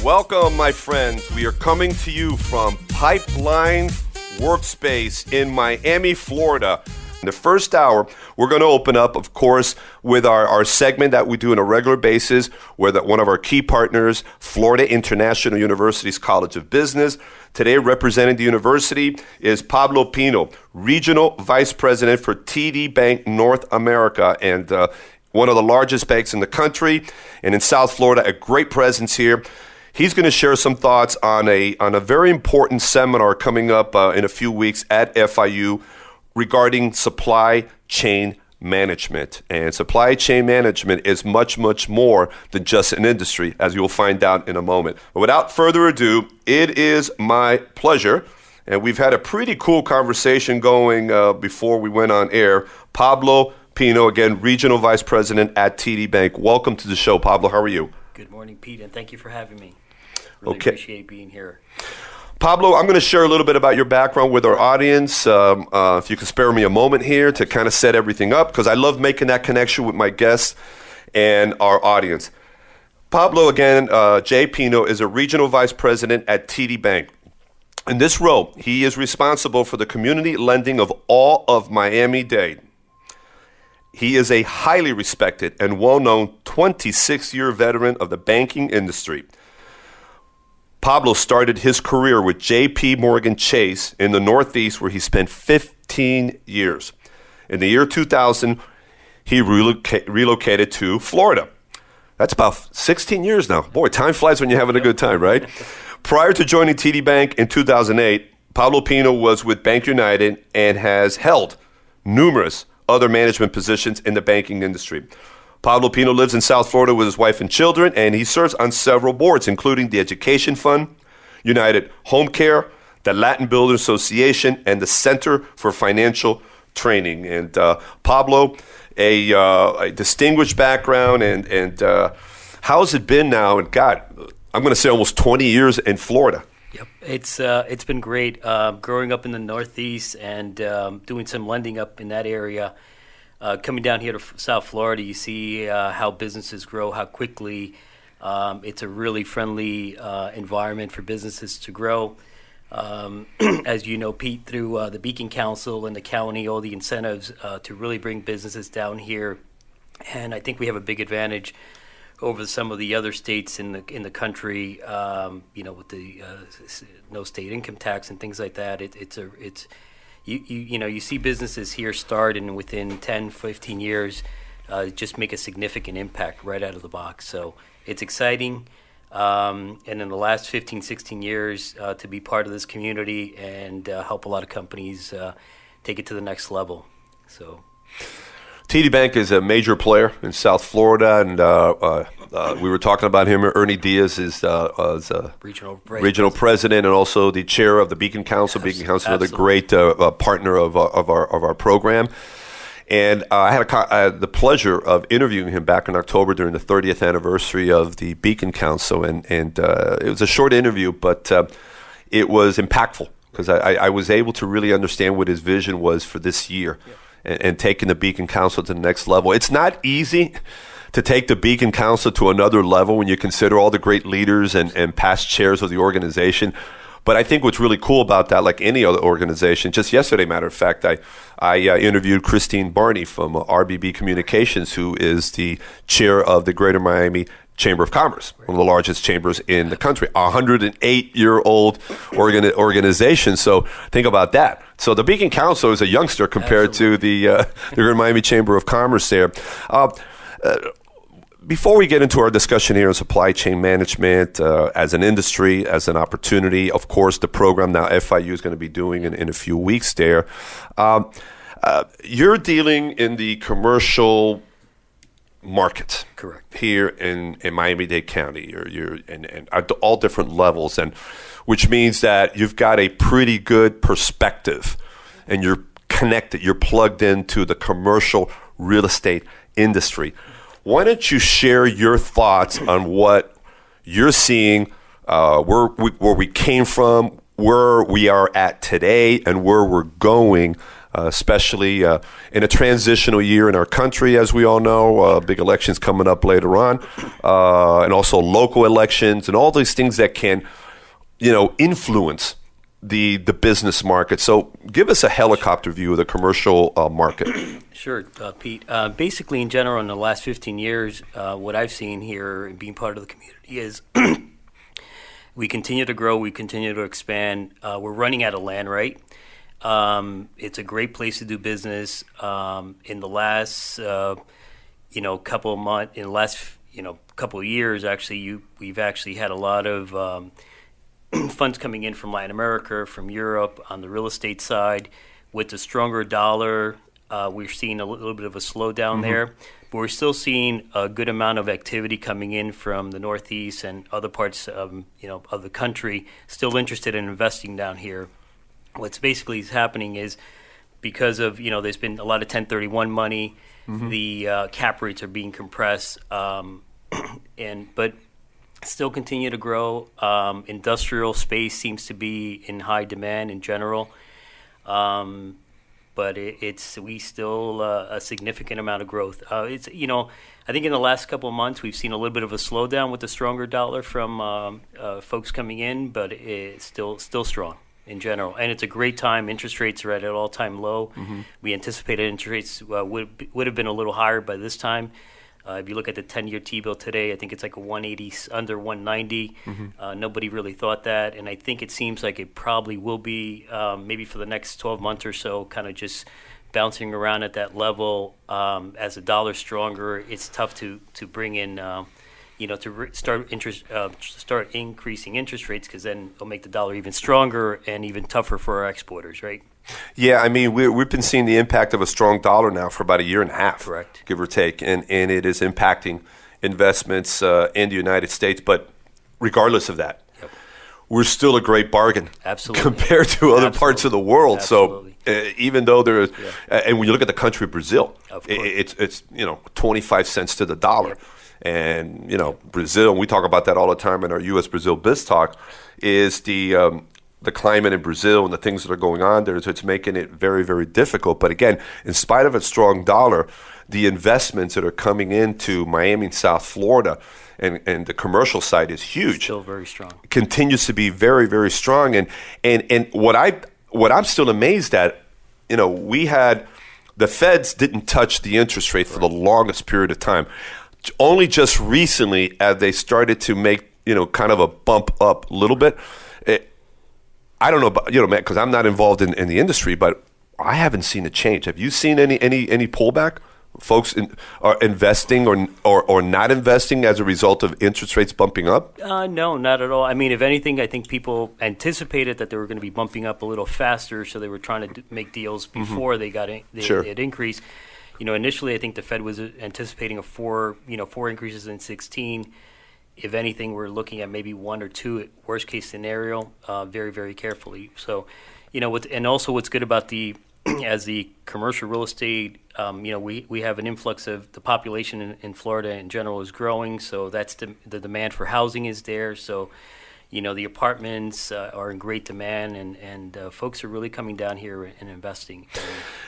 Welcome, my friends. We are coming to you from Pipeline Workspace in Miami, Florida. In the first hour, we're going to open up, of course, with our segment that we do on a regular basis, where one of our key partners, Florida International University's College of Business. Today, representing the university is Pablo Pino, Regional Vice President for TD Bank North America, and one of the largest banks in the country, and in South Florida, a great presence here. He's going to share some thoughts on a very important seminar coming up in a few weeks at FIU regarding supply chain management. And supply chain management is much, much more than just an industry, as you'll find out in a moment. But without further ado, it is my pleasure, and we've had a pretty cool conversation going before we went on air. Pablo Pino, again, Regional Vice President at TD Bank. Welcome to the show, Pablo. How are you? Good morning, Pete, and thank you for having me. Really appreciate being here. Pablo, I'm going to share a little bit about your background with our audience. If you could spare me a moment here to kind of set everything up, because I love making that connection with my guests and our audience. Pablo, again, J. Pino, is a Regional Vice President at TD Bank. In this role, he is responsible for the community lending of all of Miami-Dade. He is a highly respected and well-known 26-year veteran of the banking industry. Pablo started his career with J.P. Morgan Chase in the Northeast, where he spent 15 years. In the year 2000, he relocated to Florida. That's about 16 years now. Boy, time flies when you're having a good time, right? Prior to joining TD Bank in 2008, Pablo Pino was with Bank United and has held numerous other management positions in the banking industry. Pablo Pino lives in South Florida with his wife and children, and he serves on several boards, including the Education Fund, United Home Care, the Latin Builders Association, and the Center for Financial Training. And Pablo, a distinguished background, and how has it been now? And God, I'm going to say almost 20 years in Florida. Yep, it's been great. Growing up in the Northeast and doing some lending up in that area. Coming down here to South Florida, you see how businesses grow, how quickly. It's a really friendly environment for businesses to grow. As you know, Pete, through the Beacon Council and the county, all the incentives to really bring businesses down here. And I think we have a big advantage over some of the other states in the country, with the no state income tax and things like that. You see businesses here start and within 10, 15 years just make a significant impact right out of the box. So it's exciting. And in the last 15, 16 years to be part of this community and help a lot of companies take it to the next level. So TD Bank is a major player in South Florida, and we were talking about him. Ernie Diaz is regional president and also the chair of the Beacon Council. Beacon Council, another great partner of our program. And I had the pleasure of interviewing him back in October during the 30th anniversary of the Beacon Council, and it was a short interview, but it was impactful because I was able to really understand what his vision was for this year. Yep. And taking the Beacon Council to the next level. It's not easy to take the Beacon Council to another level when you consider all the great leaders and past chairs of the organization. But I think what's really cool about that, like any other organization, just yesterday, matter of fact, I interviewed Christine Barney from RBB Communications, who is the chair of the Greater Miami Chamber of Commerce, one of the largest chambers in the country, a 108-year-old organization. So think about that. So the Beacon Council is a youngster compared Absolutely. To the Greater Miami Chamber of Commerce there. Before we get into our discussion here on supply chain management as an industry, as an opportunity, of course, the program now FIU is going to be doing in a few weeks there. You're dealing in the commercial market, correct, here in Miami-Dade County. You're at all different levels, and which means that you've got a pretty good perspective, and you're connected, you're plugged into the commercial real estate industry. Why don't you share your thoughts on what you're seeing, where we came from, where we are at today, and where we're going especially in a transitional year in our country, as we all know. Big elections coming up later on, and also local elections and all these things that can, influence the business market. So give us a helicopter view of the commercial market. Sure, Pete. Basically, in general, in the last 15 years, what I've seen here and being part of the community is we continue to grow, we continue to expand. We're running out of land, right? It's a great place to do business. In the last, couple of months, in the last, couple of years, actually, we've actually had a lot of funds coming in from Latin America, from Europe, on the real estate side. With the stronger dollar, we're seeing a little bit of a slowdown there, but we're still seeing a good amount of activity coming in from the Northeast and other parts of the country, still interested in investing down here. What's basically happening is because of, there's been a lot of 1031 money, the cap rates are being compressed, but still continue to grow. Industrial space seems to be in high demand in general. But we still a significant amount of growth. I think in the last couple of months we've seen a little bit of a slowdown with the stronger dollar from folks coming in, but it's still strong in general. And it's a great time. Interest rates are at an all-time low. We anticipated interest rates would have been a little higher by this time. If you look at the 10-year T-bill today, I think it's like a 180 under 190. Nobody really thought that, and I think it seems like it probably will be maybe for the next 12 months or so, kind of just bouncing around at that level. As the dollar's stronger, it's tough to bring in, start increasing interest rates, because then it'll make the dollar even stronger and even tougher for our exporters, right? Yeah, I mean, we've been seeing the impact of a strong dollar now for about a year and a half, correct, give or take, and it is impacting investments in the United States. But regardless of that, we're still a great bargain, absolutely, compared to other parts of the world. Absolutely. So even though there is, and when you look at the country of Brazil, it's 25 cents to the dollar. And, Brazil, and we talk about that all the time in our U.S.-Brazil Biz Talk, is the climate in Brazil and the things that are going on there. So it's making it very, very difficult. But again, in spite of a strong dollar, the investments that are coming into Miami and South Florida and the commercial side is huge. Still very strong. Continues to be very, very strong. And what I'm still amazed at, we had the Feds didn't touch the interest rate for the longest period of time. Only just recently, as they started to make, kind of a bump up a little bit. I don't know about, man, because I'm not involved in the industry, but I haven't seen a change. Have you seen any pullback? Folks are investing or not investing as a result of interest rates bumping up? No, not at all. I mean, if anything, I think people anticipated that they were going to be bumping up a little faster, so they were trying to make deals before they got it increased. Initially, I think the Fed was anticipating four increases in 2016. If anything, we're looking at maybe one or two at worst case scenario, very, very carefully. So, and also what's good about as the commercial real estate, we have an influx of the population in Florida in general is growing. So that's the demand for housing is there. So, the apartments are in great demand, and folks are really coming down here and investing.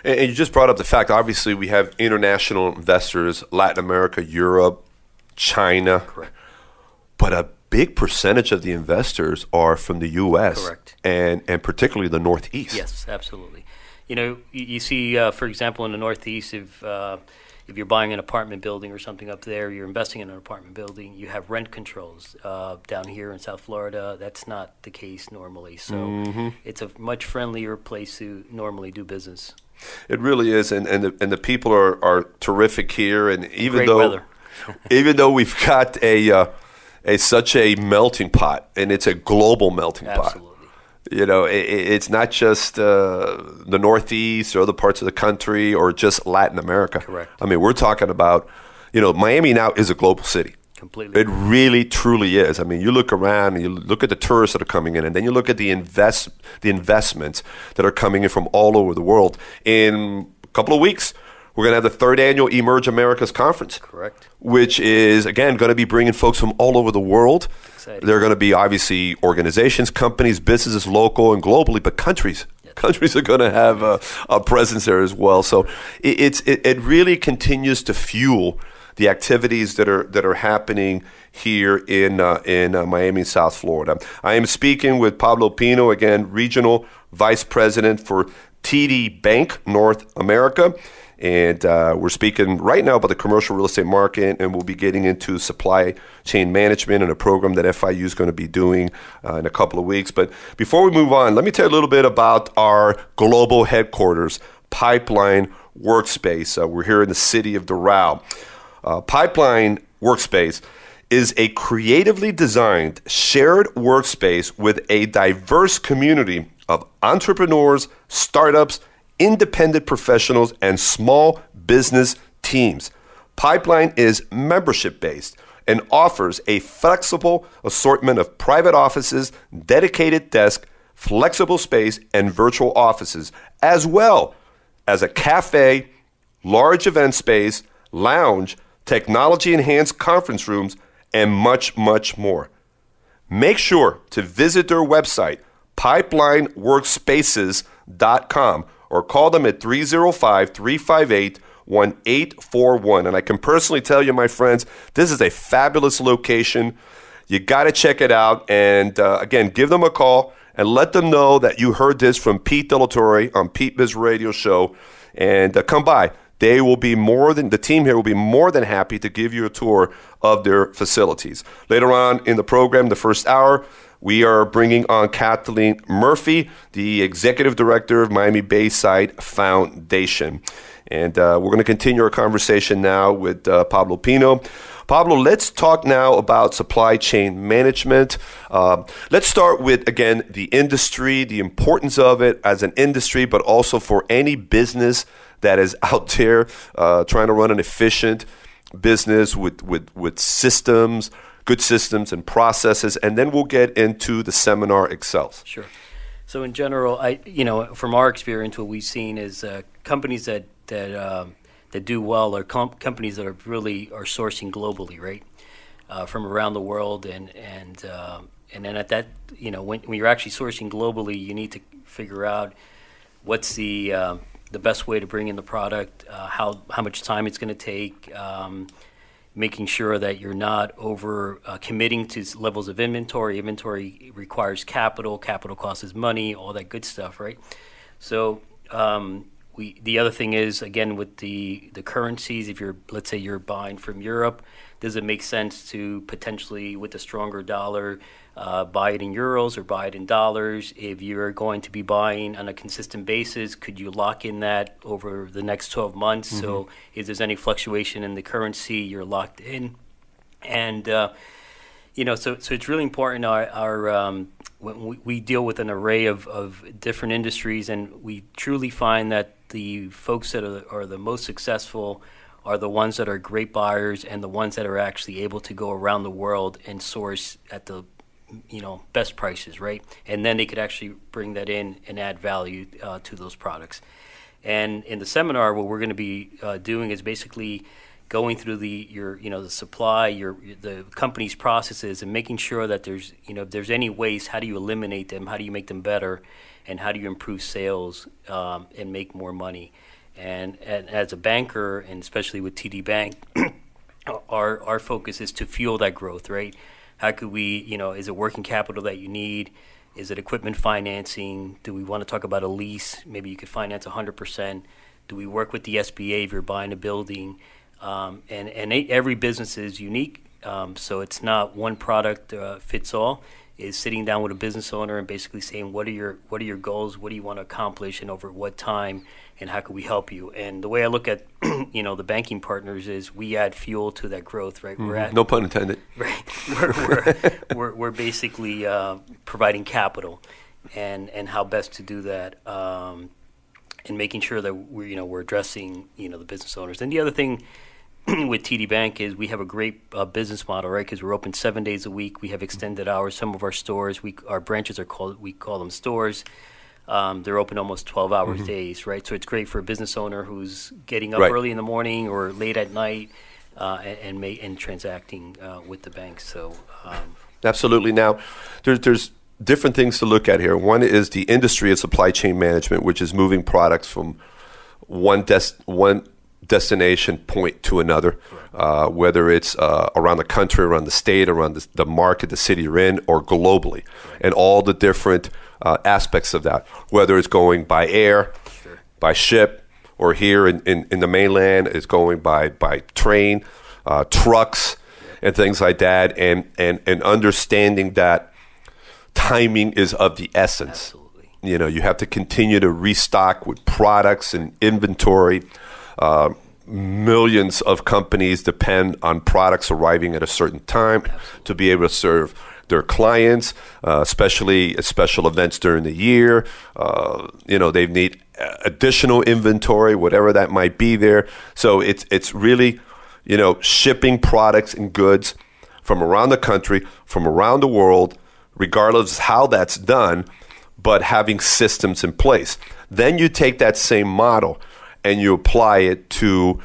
And you just brought up the fact, obviously, we have international investors, Latin America, Europe, China. Correct. But a big percentage of the investors are from the U.S. Correct. and particularly the Northeast. Yes, absolutely. You see, for example, in the Northeast, if you're buying an apartment building or something up there, you're investing in an apartment building, you have rent controls. Down here in South Florida, that's not the case normally. So it's a much friendlier place to normally do business. It really is, and the people are terrific here. And Great weather. Even though we've got such a melting pot, and it's a global melting pot. Absolutely. It's not just the Northeast or other parts of the country or just Latin America. Correct. I mean, we're talking about, Miami now is a global city. Completely. It really, truly is. I mean, you look around and you look at the tourists that are coming in, and then you look at the investments that are coming in from all over the world. In a couple of weeks, we're going to have the third annual Emerge Americas Conference. Correct. Which is, again, going to be bringing folks from all over the world. Exciting. They're going to be, obviously, organizations, companies, businesses, local and globally, but countries countries are going to have a presence there as well. So it really continues to fuel the activities that are happening here in Miami, South Florida. I am speaking with Pablo Pino, again, Regional Vice President for TD Bank North America. And we're speaking right now about the commercial real estate market, and we'll be getting into supply chain management and a program that FIU is going to be doing in a couple of weeks. But before we move on, let me tell you a little bit about our global headquarters, Pipeline Workspace. We're here in the city of Doral. Pipeline Workspace is a creatively designed shared workspace with a diverse community of entrepreneurs, startups, independent professionals, and small business teams. Pipeline is membership-based and offers a flexible assortment of private offices, dedicated desk, flexible space, and virtual offices, as well as a cafe, large event space, lounge, technology-enhanced conference rooms, and much, much more. Make sure to visit their website, pipelineworkspaces.com, or call them at 305-358-1841. And I can personally tell you, my friends, this is a fabulous location. You got to check it out. And again, give them a call and let them know that you heard this from Pete De La Torre on Pete Biz Radio Show. And come by. The team here will be more than happy to give you a tour of their facilities. Later on in the program, the first hour, we are bringing on Kathleen Murphy, the Executive Director of Miami Bayside Foundation. And we're going to continue our conversation now with Pablo Pino. Pablo, let's talk now about supply chain management. Let's start with, again, the industry, the importance of it as an industry, but also for any business that is out there trying to run an efficient business with systems, good systems and processes, and then we'll get into the seminar itself. Sure. So in general, from our experience, what we've seen is companies that do well are companies that are sourcing globally, right, from around the world, and then at that, when you're actually sourcing globally, you need to figure out what's the best way to bring in the product, how much time it's going to take. Making sure that you're not over committing to levels of inventory. Inventory requires capital. Capital costs money, all that good stuff, right? So the other thing is, again, with the currencies, let's say you're buying from Europe, does it make sense to potentially, with a stronger dollar, buy it in euros or buy it in dollars? If you're going to be buying on a consistent basis, could you lock in that over the next 12 months? Mm-hmm. So if there's any fluctuation in the currency, you're locked in. And, so it's really important. When we deal with an array of different industries, and we truly find that the folks that are the most successful are the ones that are great buyers and the ones that are actually able to go around the world and source at the best prices, right? And then they could actually bring that in and add value to those products. And in the seminar, what we're going to be doing is basically going through the supply, the company's processes, and making sure that there's, if there's any waste, how do you eliminate them? How do you make them better? And how do you improve sales and make more money? And as a banker, and especially with TD Bank, our focus is to fuel that growth, right? How could we, is it working capital that you need? Is it equipment financing? Do we want to talk about a lease? Maybe you could finance 100%. Do we work with the SBA if you're buying a building? And every business is unique, so it's not one product fits all. Is sitting down with a business owner and basically saying, what are your goals? What do you want to accomplish, and over what time? And how can we help you? And the way I look at the banking partners is we add fuel to that growth, right? Mm-hmm. No pun intended. Right. We're basically providing capital, and how best to do that, and making sure that we're addressing the business owners. And the other thing with TD Bank is we have a great business model, right? Because we're open 7 days a week. We have extended hours. Some of our stores, our branches we call them stores. They're open almost 12 hours days, right? So it's great for a business owner who's getting up early in the morning or late at night and transacting with the bank. So absolutely. Now, there's different things to look at here. One is the industry of supply chain management, which is moving products from one destination point to another, whether it's around the country, around the state, around the market, the city you're in, or globally, and all the different aspects of that, whether it's going by air, by ship, or here in the mainland, it's going by train, trucks, and things like that, and understanding that timing is of the essence. Absolutely. You have to continue to restock with products and inventory. Millions of companies depend on products arriving at a certain time to be able to serve their clients, especially at special events during the year. They need additional inventory, whatever that might be there. So it's really, shipping products and goods from around the country, from around the world, regardless of how that's done, but having systems in place. Then you take that same model and you apply it to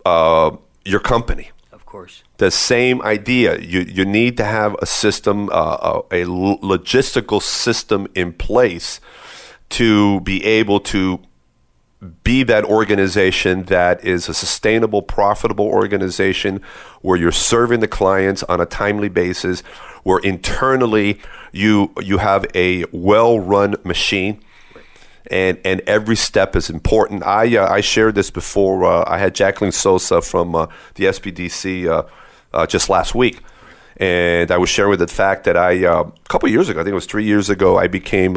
your company. Of course. The same idea. You need to have a system, a logistical system in place to be able to be that organization that is a sustainable, profitable organization where you're serving the clients on a timely basis, where internally you have a well-run machine, and every step is important. I shared this before. I had Jacqueline Sosa from the SBDC just last week, and I was sharing with the fact that a couple of years ago, I think it was 3 years ago, I became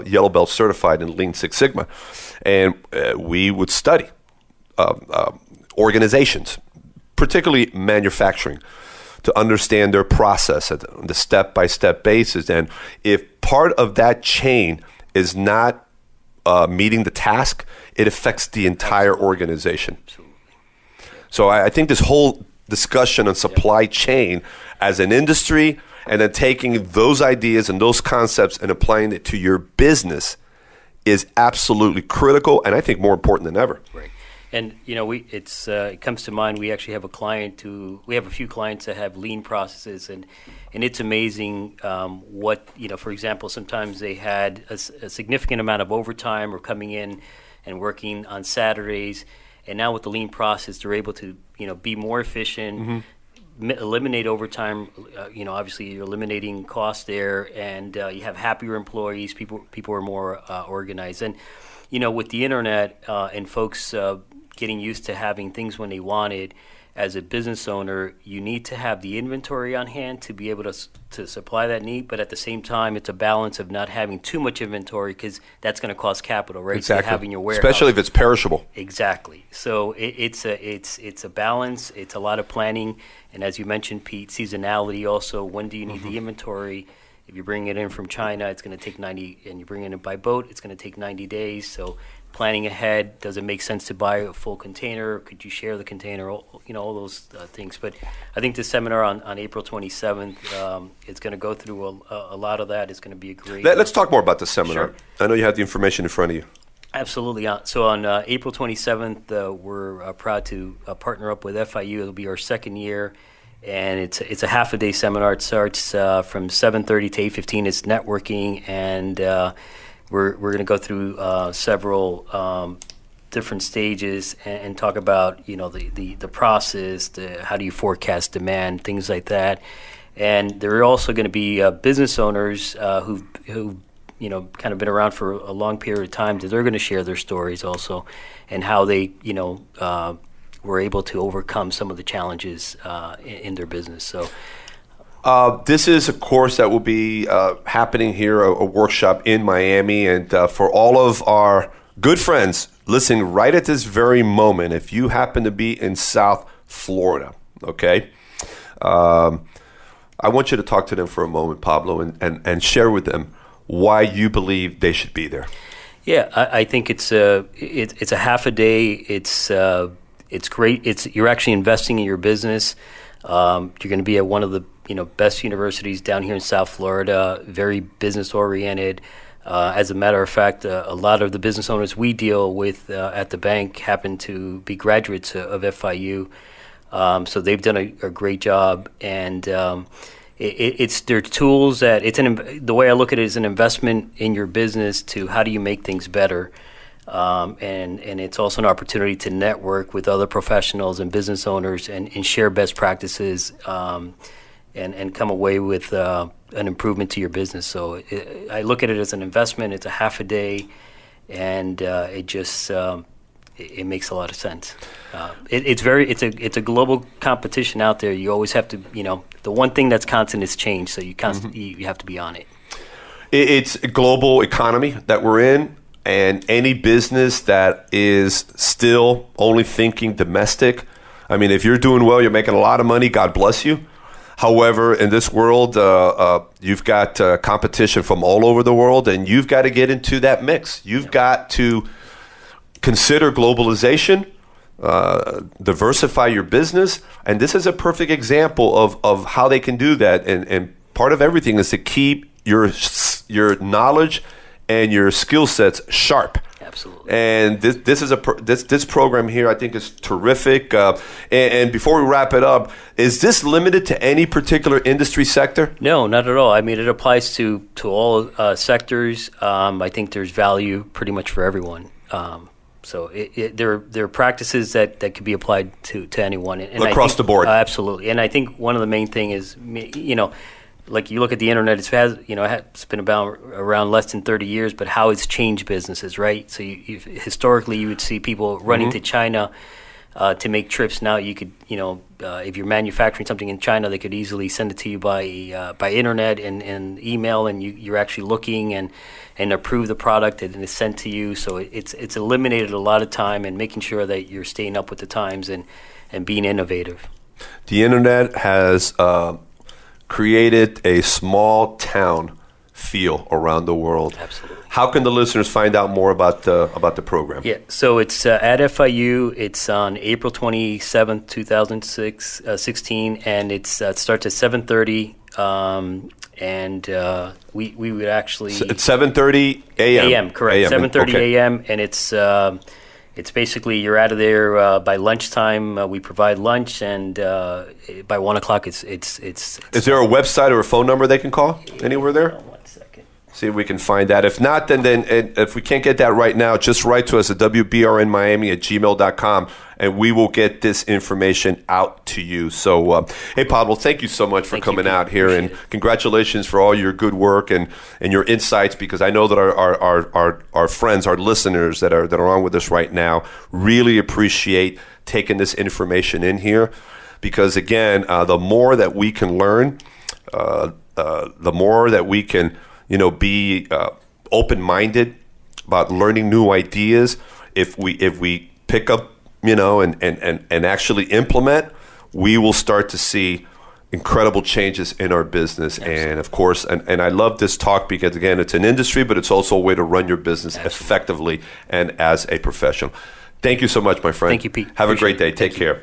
Yellow Belt certified in Lean Six Sigma, and we would study organizations, particularly manufacturing, to understand their process on the step-by-step basis. And if part of that chain is not meeting the task, it affects the entire organization. Absolutely. So I think this whole discussion on supply chain as an industry, and then taking those ideas and those concepts and applying it to your business is absolutely critical, and I think more important than ever. Right. And it comes to mind. We actually have we have a few clients that have lean processes, and it's amazing what for example, sometimes they had a significant amount of overtime or coming in and working on Saturdays, and now with the lean process, they're able to be more efficient, eliminate overtime. Obviously you're eliminating costs there, and you have happier employees. People are more organized, and with the internet and folks getting used to having things when they want it, as a business owner, you need to have the inventory on hand to be able to supply that need. But at the same time, it's a balance of not having too much inventory, because that's going to cost capital, right? Exactly. So having your warehouse, especially if it's perishable. Exactly. So it's a balance. It's a lot of planning, and as you mentioned, Pete, seasonality also. When do you need the inventory? If you bring it in from China, it's going to take 90, and you bring it in by boat, it's going to take 90 days. So planning ahead, does it make sense to buy a full container? Could you share the container? All those things. But I think this seminar on April 27th, it's going to go through a lot of that. It's going to be a great... Let's talk more about the seminar. Sure. I know you have the information in front of you. Absolutely. So on April 27th, we're proud to partner up with FIU. It'll be our second year. And it's a half-a-day seminar. It starts from 7:30 to 8:15. It's networking, and we're going to go through several different stages and talk about the process, how do you forecast demand, things like that. And there are also going to be business owners who've kind of been around for a long period of time, that they're going to share their stories also, and how they were able to overcome some of the challenges in their business. So this is a course that will be happening here, a workshop in Miami. And for all of our good friends listening right at this very moment, if you happen to be in South Florida, okay, I want you to talk to them for a moment, Pablo, and share with them why you believe they should be there. Yeah, I think it's a half a day. It's great. You're actually investing in your business. You're going to be at one of the best universities down here in South Florida. Very business oriented. As a matter of fact, a lot of the business owners we deal with at the bank happen to be graduates of FIU. So they've done a great job. And it's their tools that the way I look at it is an investment in your business to how do you make things better. And it's also an opportunity to network with other professionals and business owners and share best practices and come away with an improvement to your business. So I look at it as an investment. It's a half a day, and it makes a lot of sense. It's a global competition out there. You always have to, the one thing that's constant is change. So you have to be on it. It's a global economy that we're in. And any business that is still only thinking domestic, I mean, if you're doing well, you're making a lot of money, God bless you. However, in this world, you've got competition from all over the world, and you've got to get into that mix. You've got to consider globalization, diversify your business, and this is a perfect example of how they can do that. And part of everything is to keep your knowledge and your skill sets sharp. Absolutely. And this program here, I think, is terrific. And before we wrap it up, is this limited to any particular industry sector? No, not at all. I mean, it applies to all sectors. I think there's value pretty much for everyone. So there are practices that could be applied to anyone. And across the board. Absolutely. And I think one of the main thing is, like you look at the internet, it's been around less than 30 years, but how it's changed businesses, right? So historically, you would see people running to China to make trips. Now you could, if you're manufacturing something in China, they could easily send it to you by internet and email, and you're actually looking and approve the product, and it's sent to you. So it's eliminated a lot of time and making sure that you're staying up with the times and being innovative. The internet has created a small town feel around the world. Absolutely. How can the listeners find out more about the program? Yeah, so it's at FIU. It's on April 27th, 2016, and it starts at 7:30. And we would actually... It's 7:30 a.m. A.m., correct. 7:30 a.m., and it's basically you're out of there by lunchtime. We provide lunch, and by 1 o'clock, it's. Is there a website or a phone number they can call anywhere there? 1 second. See if we can find that. If not, then if we can't get that right now, just write to us at wbrnmiami@gmail.com, and we will get this information out to you. So, hey, Pablo, thank you so much for coming out here, and congratulations for all your good work and your insights, because I know that our friends, our listeners that are on with us right now really appreciate taking this information in here, because, again, the more that we can learn, the more that we can be open-minded about learning new ideas. If we pick up, and actually implement, we will start to see incredible changes in our business. Absolutely. And of course, and I love this talk because, again, it's an industry, but it's also a way to run your business effectively and as a professional. Thank you so much, my friend. Thank you, Pete. Have a great day. Take care.